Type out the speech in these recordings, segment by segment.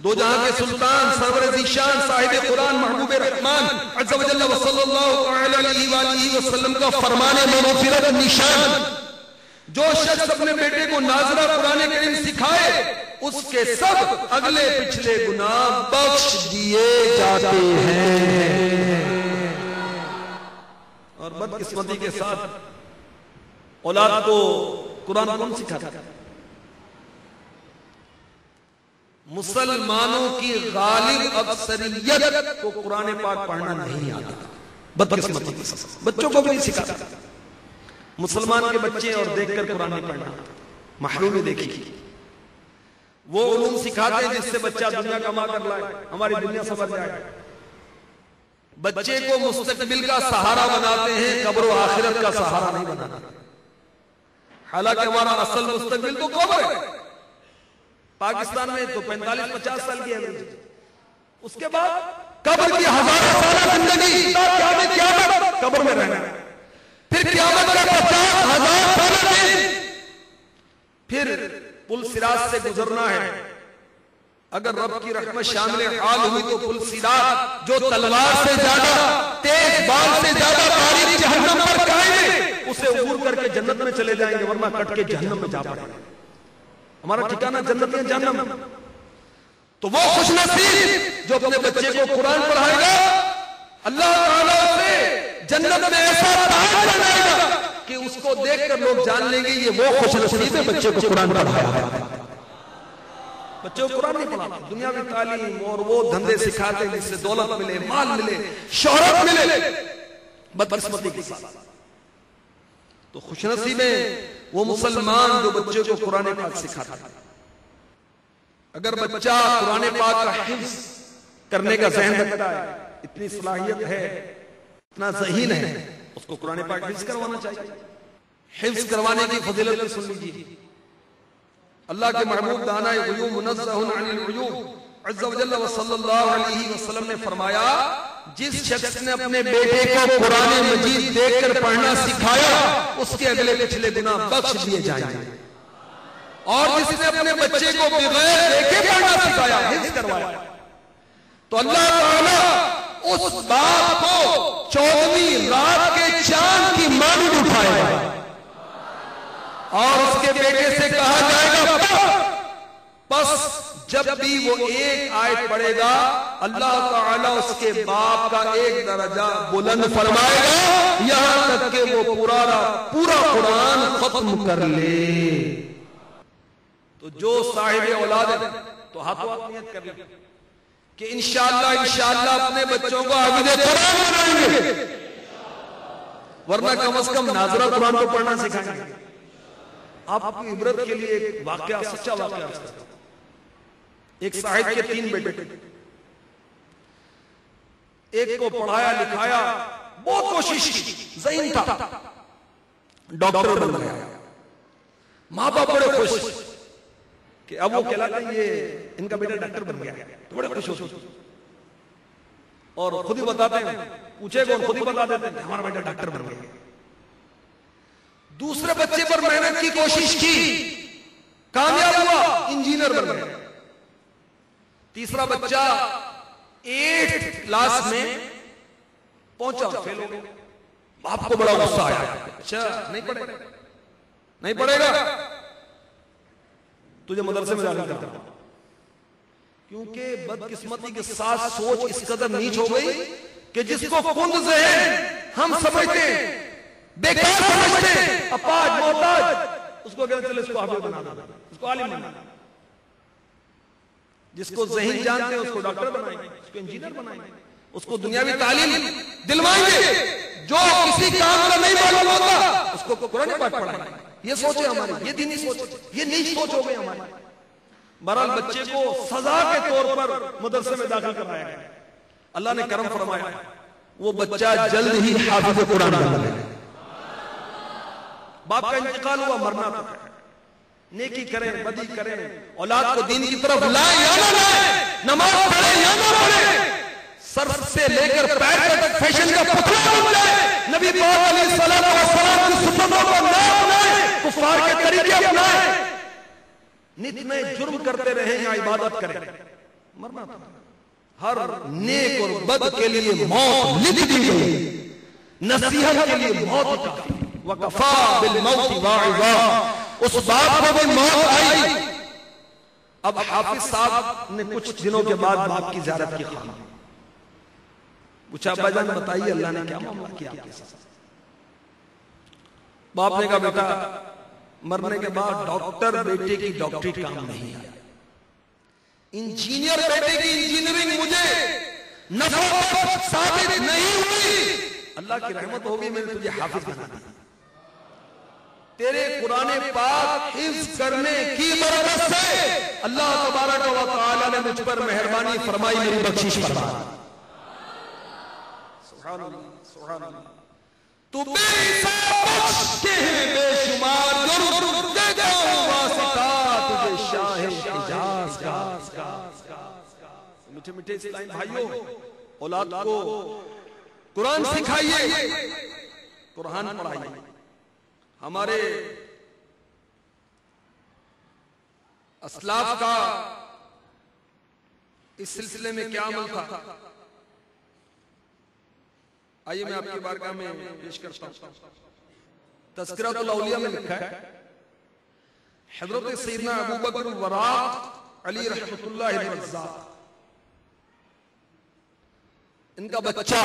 दो जहां के सुल्तान सरवर ज़ीशान साहिब कुरान महबूब रहमान अज़्ज़ा व जल्ल व सल्लल्लाहु अलैहि वसल्लम का फरमाने मग़फ़िरत निशान, जो शख्स अपने बेटे को नाज़रा कुरान करीम सिखाए उसके सब अगले पिछले गुनाह बख्श दिए जाते हैं। और बदकिस्मती के साथ औलाद को कुरान कौन सिखाता? मुसलमानों की गालिब अक्सरियत को कुरान पाक पढ़ना नहीं आता। बदकिस्मती के साथ बच्चों को भी नहीं सिखाता। मुसलमान के बच्चे और देखकर कुरान नहीं पढ़ना। महरूमी देखी, वो उलूम सिखाते हैं जिससे बच्चा दुनिया कमा कर लाए, हमारी दुनिया संवर जाए। बच्चे को मुस्तकबिल का सहारा बनाते हैं, कब्र और आखिरत का सहारा नहीं बनाते। हालांकि हमारा असल मुस्तकबिल तो कब्र है। पाकिस्तान में तो 45-50 साल की एवरेज, उसके बाद कब्र की हजारों साल जिंदगी, कब्र में रहना, फिर क़यामत का 50,000 साल दिन, फिर पुल सिरात से गुजरना है। अगर रब की रहमत शामिल हाल हुई तो पुल सिरात जो तलवार से ज्यादा तेज, बाल से ज्यादा बारीक जहन्नम पर कायम है, उसे उबूर करके जन्नत में चले जाएंगे, वरना कट के जहन्नम में जा पड़ेंगे। हमारा ठिकाना जन्नत या जहन्नम। तो वो खुशनसीब जो अपने बच्चे को कुरान पढ़ाएगा, अल्लाह ताला उसे जन्नत में ऐसा ताज बनाएगा कि उसको देखकर लोग जान लेंगे ये वो खुशनसीब है बच्चे को कुरान पढ़ाया है। बच्चों को कुरान नहीं पढ़ाते, दुनियावी तालीम और वो धंधे सिखाते हैं जिससे दौलत मिले, माल मिले, शोहरत मिले। बदकिस्मती के साथ तो खुशनसीब है वो मुसलमान जो बच्चे को कुरान पाक सिखाता है। अगर बच्चा कुरान पाक का हिफ्ज करने का ज़हन रखता है, इतनी सलाहियत है, इतना ज़हीन है, उसको कुरान पाक हिफ्ज करवाना चाहिए। हिफ्ज करवाने की फजीलत सुन लीजिए। अल्लाह के महबूब दाना गुयूब मुनज़्ज़हुन अनिल उयूब अज़्ज़ा व जल्ल व सल्लल्लाहु अलैहि वसल्लम ने फरमाया, जिस शख्स ने अपने बेटे को कुरान मजीद देखकर पढ़ना सिखाया उसके अगले पिछले गुनाह बख्श दिए जाएंगे। और जिसने अपने बच्चे को बगैर देखे पढ़ना सिखाया, हिफ्ज करवाया, तो अल्लाह ताला उस बाप को 14वीं रात के चांद की मानद उठाएगा और उसके बेटे से कहा जाएगा बस जब भी वो एक आयत पढ़ेगा अल्लाह ताला उसके बाप का एक दर्जा बुलंद फरमाएगा, यहां तक कि वो पूरा कुरान खत्म कर ले। तो जो साहिब औलाद है तो हाथों हाथ नियत कर ले कि इंशाअल्लाह अपने बच्चों को हाफिज़ कुरान बनाएंगे, वरना कम से कम नाज़रा कुरान को पढ़ना सिखाएंगे। आपकी इबरत के लिए एक वाकया, सच्चा वाकया। एक साहिब के 3 बेटे, एक को पढ़ाया लिखाया, बहुत कोशिश की, ज़हीन था, डॉक्टर बन गया। माँ बाप बड़े खुश कि अब वो कहलाता है ये इनका बेटा डॉक्टर बन गया, तो बड़े खुश होते और खुद ही बताते हैं, पूछेगा और खुद ही बता देते हैं हमारा बेटा डॉक्टर बन गया। दूसरे बच्चे पर मेहनत की कोशिश की, कामयाब हुआ, इंजीनियर बन गया। तीसरा बच्चा 8th क्लास में पहुंचा, फेल हो गया। बाप को बड़ा गुस्सा आया, अच्छा नहीं पढ़ेगा, तुझे मदरसे में दाखिल करता हूं। क्योंकि बदकिस्मती के साथ सोच इस कदर नीच हो गई कि जिसको खुद ज़हन हम समझते बेकार समझते, अपाज मोहताज, उसको कहते चलो इसको हाफिज़ बना दो, इसको आलिम बना दो। जिसको ज़हीन जानते हैं उसको डॉक्टर बनाएंगे, उसको इंजीनियर बनाएंगे, उसको दुनियावी तालीम दिलवाएंगे। जो किसी काम का नहीं मालूम होता उसको कुरान पाक पढ़ाएंगे। ये सोचे हमारी, ये दीनी सोच, ये नीच सोच हो गई हमारी। बहरहाल बच्चे को सजा के तौर पर मदरसे में दाखिल कराया गया। अल्लाह ने करम फरमाया, वो बच्चा जल्द ही हाफिज़ कुरान बन गया। बाप का इंतकाल हुआ, मरना था। नेकी करें, बदी करें, औलाद को दीन की तरफ लाए या ना लाए, नमाज पढ़े या ना पढ़े, सर से लेकर पैर तक फैशन का पुतला बन जाए, नबी पाक अलैहिस्सलाम की सुन्नतों को ना अपनाए, कुफार के तरीके अपनाए, नित नए जुर्म करते रहे या इबादत करें, मरना था। हर नेक और बद के लिए मौत लिख दी गई, नसीहत के लिए मौत काफी। वकफा बिल मौत वाइज़ा, उस बाप को भी मौत आई। अब हाफिज साहब ने कुछ दिनों के बाद बाप की ज़ियारत की ख्वाब में पूछा, अब्बाजान बताइए अल्लाह ने क्या मामला किया आपके साथ? बाप ने कहा, बेटा मरने के बाद डॉक्टर बेटे की डॉक्टरी काम नहीं आया, इंजीनियर बेटे की इंजीनियरिंग मुझे नफा साबित नहीं हुई। अल्लाह की रहमत होगी, मैंने तुझे हाफिज बना दिया। तेरे कुरान पाक हिफ्ज करने की बरकत से अल्लाह तबारक व तआला ने मुझ पर मेहरबानी फरमाई, मेरी बख्शिश फरमाई। सुभान अल्लाह, सुभान अल्लाह। तू बेहिसाब बख्शते हैं बेशुमार दुरूद देता हूं वास्ता तुझे शाह इजाज का। मीठे मीठे इस्लामी भाइयों, औलाद को कुरान सिखाइए, कुरान पढ़ाइए। हमारे अस्लाफ का इस सिलसिले में क्या अमल था, आइए मैं आपकी बारगाह में पेश करता हूं। तज़किरातुल औलिया में लिखा है, हज़रत सैयदना अबू बकर वराक अली रहमतुल्लाह अलैहि, इनका बच्चा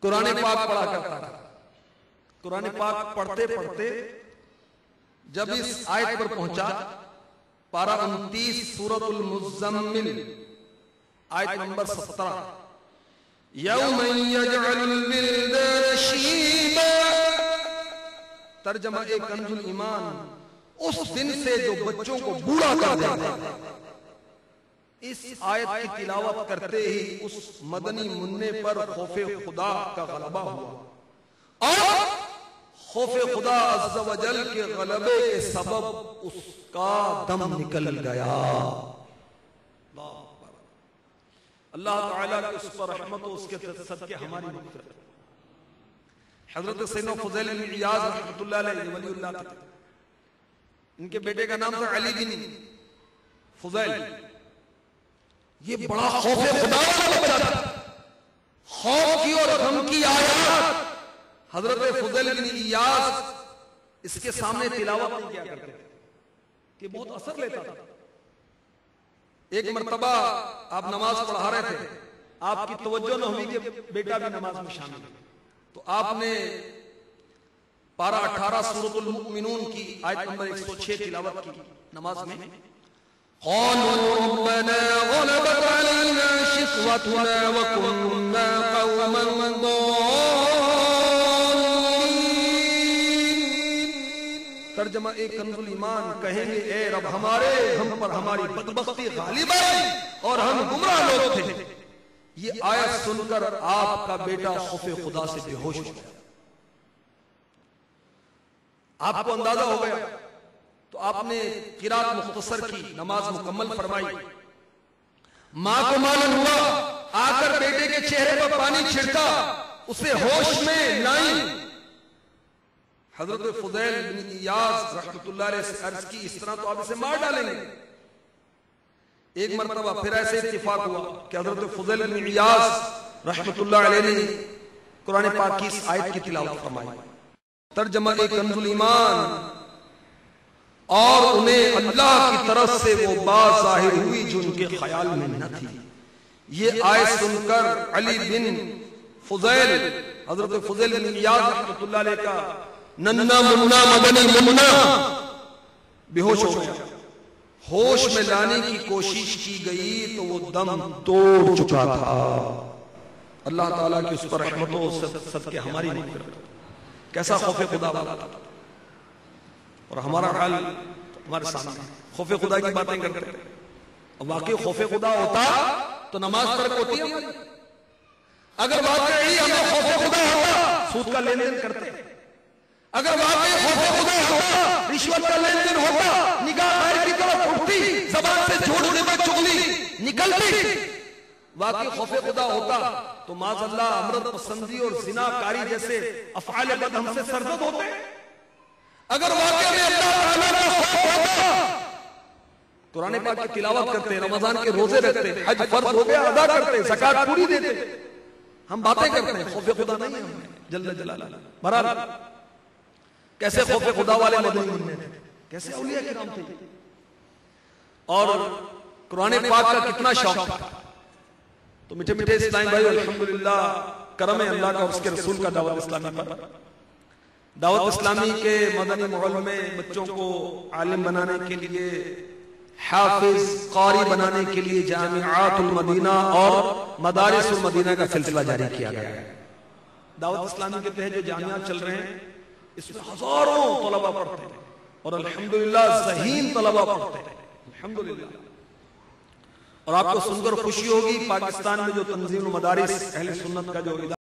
कुरान पाक पढ़ा करता था। कुरान पाक पढ़ते पढ़ते जब इस आयत पर पहुंचा, पारा 29 सूरतुल मुज़्ज़म्मिल आयत नंबर 17, यौम यजअलुल विल्दान शीबा, तर्जमा एक कंजुल ईमान, उस दिन से जो बच्चों को बूढ़ा कर देगा। इस आयत की तिलावत करते ही उस मदनी मुन्ने पर खौफे खुदा का गलबा हुआ और खौफे खुदा अज़्ज़ा व जल के गलबे के सबब उसका दम निकल गया। अल्लाह ताला की उस पर रहमत हो, उसके सदके हमारी मग़फ़िरत। हज़रत सैयदना फ़ुज़ैल बिन इयाज़ रहमतुल्लाह अलैहि वलीउल्लाह थे, इनके बेटे का नाम था अली बिन फ़ुज़ैल। ये बड़ा खौफे खुदा वाला बच्चा था। खौफ की और गम की आयत हज़रत फ़ुज़ैल बिन इयाज़ इसके सामने तिलावत नहीं किया करते थे, कि बहुत असर लेता था। एक मर्तबा आप नमाज पढ़ा रहे थे, आपकी तवज्जो न हुई कि बेटा भी नमाज में शामिल है, तो आपने पारा 18 सूरतुल मुमिनून की आयत नंबर 106 तिलावत की नमाज में। क़ालू रब्बना ग़लबत अलैना शिक़वतुना व कुन्ना क़ौमन ज़ालिमीन। तर्जमा एक कंजुल ईमान, कहेंगे ए रब हमारे, हम पर हमारी बदबख्ती गालिब आई और हम गुमराह लोग थे। ये आयत सुनकर आपका बेटा खौफे खुदा से बेहोश हो गया। आपको अंदाजा हो गया तो आपने किरात मुख्तसर की, नमाज मुकम्मल फरमाई। मां को मालूम हुआ, आकर बेटे के चेहरे पर पानी छिड़का, उसे होश में लाई। हजरत फ़ुज़ैल बिन इयाज़ रहमतुल्लाह अलैहि से अर्ज की, इस तरह तो आप इसे मार डालेंगे। एक मरतबा फिर ऐसे इत्तिफाक हुआ कि हजरत फ़ुज़ैल बिन इयाज़ रहमतुल्लाह अलैहि ने कुरान पाक की इस आयत की तिलावत फरमाई। तर्जमा एक कंजुल ईमान, और उन्हें अल्लाह की तरफ से वो बात जाहिर हुई जो उनके ख्याल में न थी। ये आयत सुनकर अली बिन फ़ुज़ैल, हजरत फ़ुज़ैल बिन इयाज़ रहमतुल्लाह अलैहि का नन्ना मुन्ना मदनी मुन्ना बेहोश हो गया। होश में लाने की कोशिश की गई तो वो दम तोड़ चुका था। अल्लाह ताला की उस पर रहमत हो, सदके हमारी मग़फ़िरत। कैसा खौफे खुदा वाला था, और हमारा हाल हमारे सामने। खौफे खुदा की बातें करते हैं, वाकई खौफे खुदा होता तो नमाज तर्क होती है। अगर वाकई हमें खौफे खुदा होता, सूद का लेन देन करते। अगर वाकई खौफे खुदा होता, रिश्वत का लेन देन होता, निगाह गैर की तरफ उठती, जबान से झूठ में चुगली निकलती। वाकई खौफे खुदा होता तो माज़अल्लाह अमरत पसंदी और ज़िनाकारी जैसे अफ़आल बद हमसे सरजद होते। अगर वाकई में अल्लाह ताला का खौफ होता कुरान पाक की तिलावत करते हैं, रमजान के रोजे रखते हैं, हज फर्ज हो गया अदा करते हैं, ज़कात पूरी देते हैं, हम बातें करते हैं, खौफ खुदा नहीं है हमें जल्ल जलालह। बहरहाल कैसे खौफ खुदा वाले मदनी थे, कैसे औलिया किराम थे, और कुरान पाक का कितना शौक था। तो मीठे मीठे इस्लामी भाई, अल्हम्दुलिल्लाह करम है अल्लाह का और उसके रसूल का दावत इस्लामी पर। दावत इस्लामी के मदनी माहौल में बच्चों को आलिम बनाने के लिए, हाफिज कारी बनाने के लिए जामिआतुल मदीना और मदारिसुल मदीना का सिलसिला जारी किया गया है। दावत इस्लामी के तहत जो जामियात चल रहे हैं, इसमें हजारों तलबा पढ़ते हैं और अल्हम्दुलिल्लाह ज़हीन तलबा पढ़ते हैं, अल्हम्दुलिल्लाह। और आपको सुनकर खुशी होगी, पाकिस्तान में जो तंजीम मदारिस अहले सुन्नत का जो